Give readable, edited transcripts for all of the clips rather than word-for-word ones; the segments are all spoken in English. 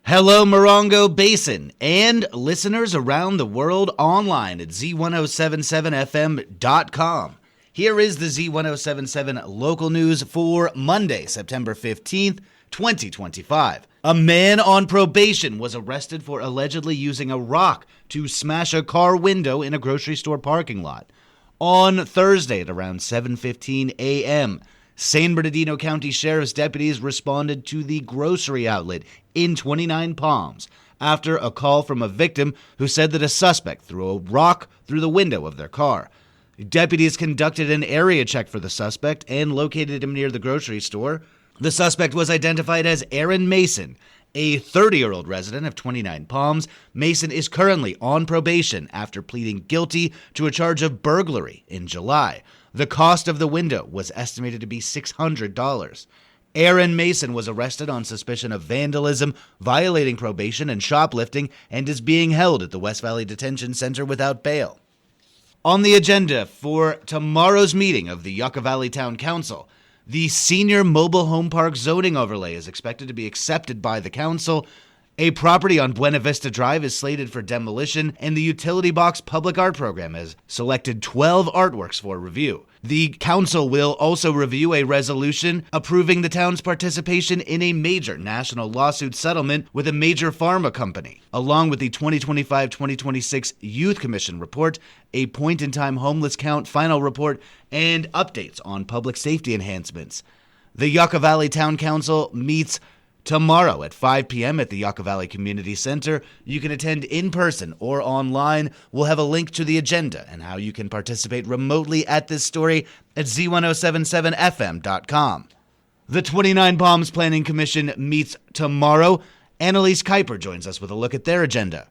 Hello, Morongo Basin, and listeners around the world online at Z107.7 FM.com. Here is the Z107.7 Local News for Monday, September 15th, 2025. A man on probation was arrested for allegedly using a rock to smash a car window in a grocery store parking lot. On Thursday at around 7:15 a.m., San Bernardino County Sheriff's deputies responded to the grocery outlet in 29 Palms after a call from a victim who said that a suspect threw a rock through the window of their car. Deputies conducted an area check for the suspect and located him near the grocery store. The suspect was identified as Aaron Mason, a 30-year-old resident of 29 Palms. Mason is currently on probation after pleading guilty to a charge of burglary in July. The cost of the window was estimated to be $600. Aaron Mason was arrested on suspicion of vandalism, violating probation, and shoplifting, and is being held at the West Valley Detention Center without bail. On the agenda for tomorrow's meeting of the Yucca Valley Town Council, the senior mobile home park zoning overlay is expected to be accepted by the council. A property on Buena Vista Drive is slated for demolition, and the Utility Box Public Art Program has selected 12 artworks for review. The council will also review a resolution approving the town's participation in a major national lawsuit settlement with a major pharma company, along with the 2025-2026 Youth Commission report, a point-in-time homeless count final report, and updates on public safety enhancements. The Yucca Valley Town Council meets tomorrow at 5 p.m. at the Yucca Valley Community Center. You can attend in person or online. We'll have a link to the agenda and how you can participate remotely at this story at Z107.7 FM.com. The 29 Palms Planning Commission meets tomorrow. Annalise Kuiper joins us with a look at their agenda.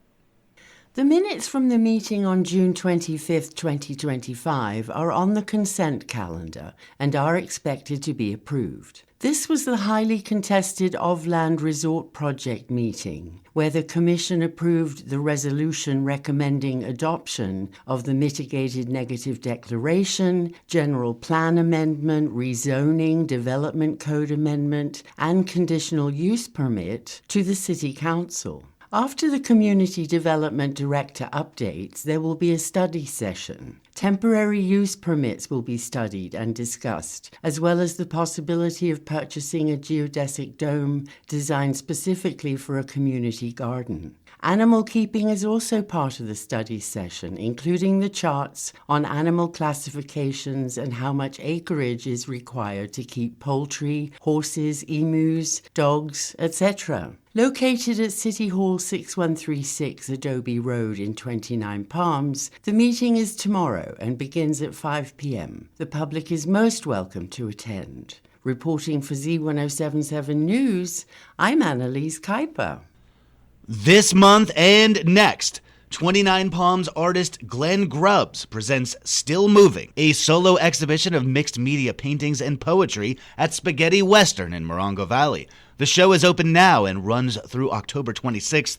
The minutes from the meeting on June 25th, 2025 are on the consent calendar and are expected to be approved. This was the highly contested Of-Land Resort Project meeting, where the Commission approved the resolution recommending adoption of the Mitigated Negative Declaration, General Plan Amendment, Rezoning, Development Code Amendment, and Conditional Use Permit to the City Council. After the Community Development Director updates, there will be a study session. Temporary use permits will be studied and discussed, as well as the possibility of purchasing a geodesic dome designed specifically for a community garden. Animal keeping is also part of the study session, including the charts on animal classifications and how much acreage is required to keep poultry, horses, emus, dogs, etc. Located at City Hall 6136 Adobe Road in 29 Palms, the meeting is tomorrow and begins at 5 p.m. The public is most welcome to attend. Reporting for Z107.7 News, I'm Annalise Kuiper. This month and next, 29 Palms artist Glenn Grubbs presents Still Moving, a solo exhibition of mixed media paintings and poetry at Spaghetti Western in Morongo Valley. The show is open now and runs through October 26th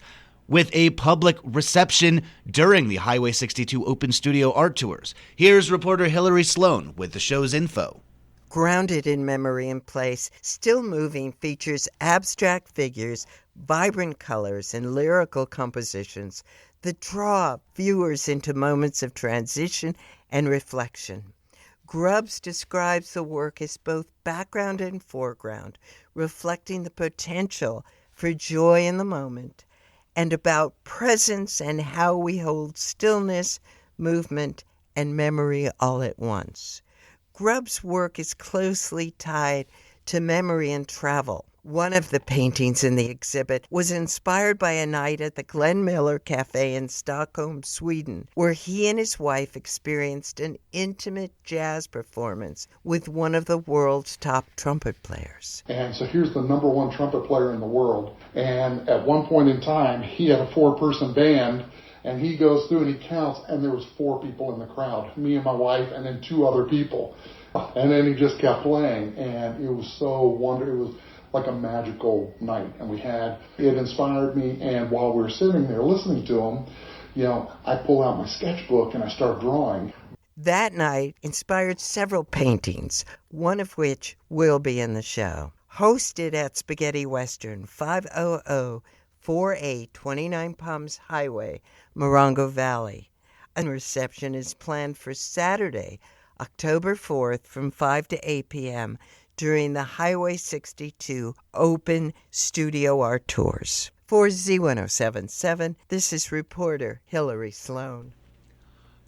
with a public reception during the Highway 62 Open Studio Art Tours. Here's reporter Hillary Sloan with the show's info. Grounded in memory and place, Still Moving features abstract figures, vibrant colors, and lyrical compositions that draw viewers into moments of transition and reflection. Grubbs describes the work as both background and foreground, reflecting the potential for joy in the moment, and about presence and how we hold stillness, movement, and memory all at once. Grubbs' work is closely tied to memory and travel. One of the paintings in the exhibit was inspired by a night at the Glenn Miller Cafe in Stockholm, Sweden, where he and his wife experienced an intimate jazz performance with one of the world's top trumpet players. And so here's the number one trumpet player in the world. And at one point in time, he had a 4-person band, and he goes through and he counts, and there was 4 people in the crowd, me and my wife, and then 2 other people. And then he just kept playing, and it was so wonderful. It was like a magical night, and it inspired me. And while we were sitting there listening to him, I pull out my sketchbook and I start drawing. That night inspired several paintings, one of which will be in the show. Hosted at Spaghetti Western, 500 4A 29 Palms Highway, Morongo Valley. A reception is planned for Saturday, October 4th from 5 to 8 p.m. during the Highway 62 Open Studio Art Tours. For Z107.7, this is reporter Hillary Sloan.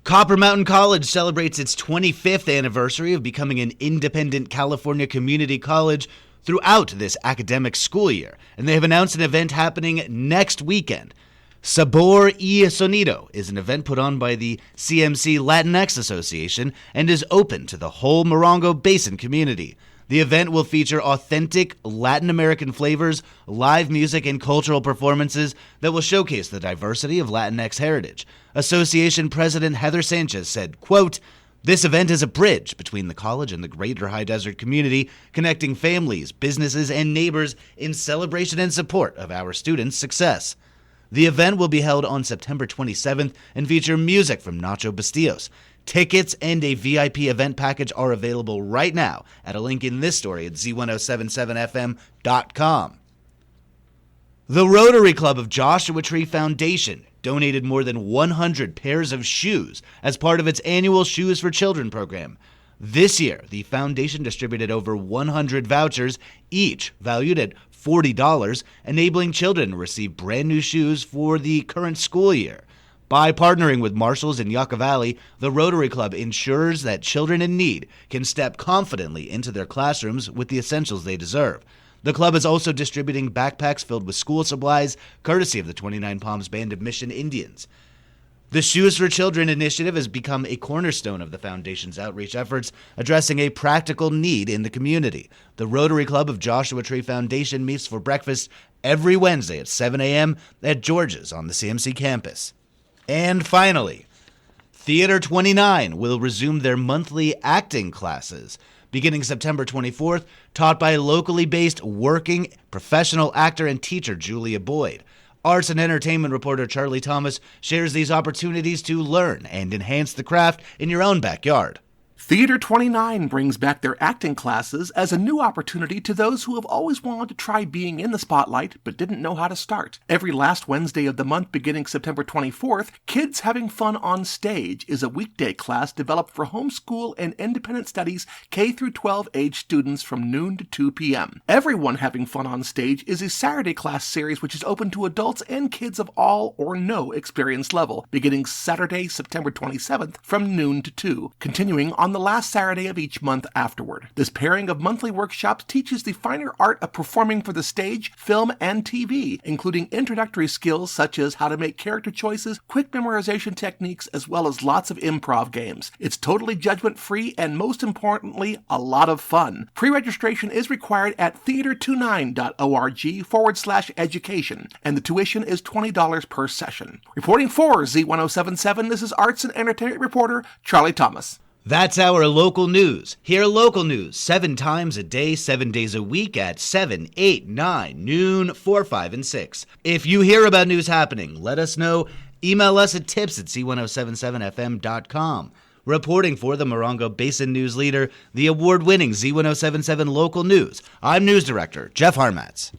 Copper Mountain College celebrates its 25th anniversary of becoming an independent California community college throughout this academic school year, and they have announced an event happening next weekend. Sabor y Sonido is an event put on by the CMC Latinx Association and is open to the whole Morongo Basin community. The event will feature authentic Latin American flavors, live music, and cultural performances that will showcase the diversity of Latinx heritage. Association President Heather Sanchez said, quote, "This event is a bridge between the college and the greater High Desert community, connecting families, businesses, and neighbors in celebration and support of our students' success." The event will be held on September 27th and feature music from Nacho Bastillos. Tickets and a VIP event package are available right now at a link in this story at Z107.7fm.com. The Rotary Club of Joshua Tree Foundation donated more than 100 pairs of shoes as part of its annual Shoes for Children program. This year, the foundation distributed over 100 vouchers, each valued at $40, enabling children to receive brand new shoes for the current school year. By partnering with Marshalls in Yucca Valley, the Rotary Club ensures that children in need can step confidently into their classrooms with the essentials they deserve. The club is also distributing backpacks filled with school supplies, courtesy of the 29 Palms Band of Mission Indians. The Shoes for Children initiative has become a cornerstone of the foundation's outreach efforts, addressing a practical need in the community. The Rotary Club of Joshua Tree Foundation meets for breakfast every Wednesday at 7 a.m. at George's on the CMC campus. And finally, Theater 29 will resume their monthly acting classes beginning September 24th, taught by locally based working professional actor and teacher Julia Boyd. Arts and entertainment reporter Charlie Thomas shares these opportunities to learn and enhance the craft in your own backyard. Theater 29 brings back their acting classes as a new opportunity to those who have always wanted to try being in the spotlight but didn't know how to start. Every last Wednesday of the month beginning September 24th, Kids Having Fun on Stage is a weekday class developed for homeschool and independent studies K-12 age students from noon to 2 p.m. Everyone Having Fun on Stage is a Saturday class series which is open to adults and kids of all or no experience level, beginning Saturday, September 27th from noon to 2, continuing on the last Saturday of each month afterward. This pairing of monthly workshops teaches the finer art of performing for the stage, film, and TV, including introductory skills such as how to make character choices, quick memorization techniques, as well as lots of improv games. It's totally judgment-free and, most importantly, a lot of fun. Pre-registration is required at theater29.org/education, and the tuition is $20 per session. Reporting for Z107.7, this is arts and entertainment reporter Charlie Thomas. That's our local news. Hear local news 7 times a day, 7 days a week at 7, 8, 9, noon, 4, 5, and 6. If you hear about news happening, let us know. Email us at tips@z107.7fm.com. Reporting for the Morongo Basin News Leader, the award-winning Z107.7 Local News, I'm News Director Jeff Harmatz.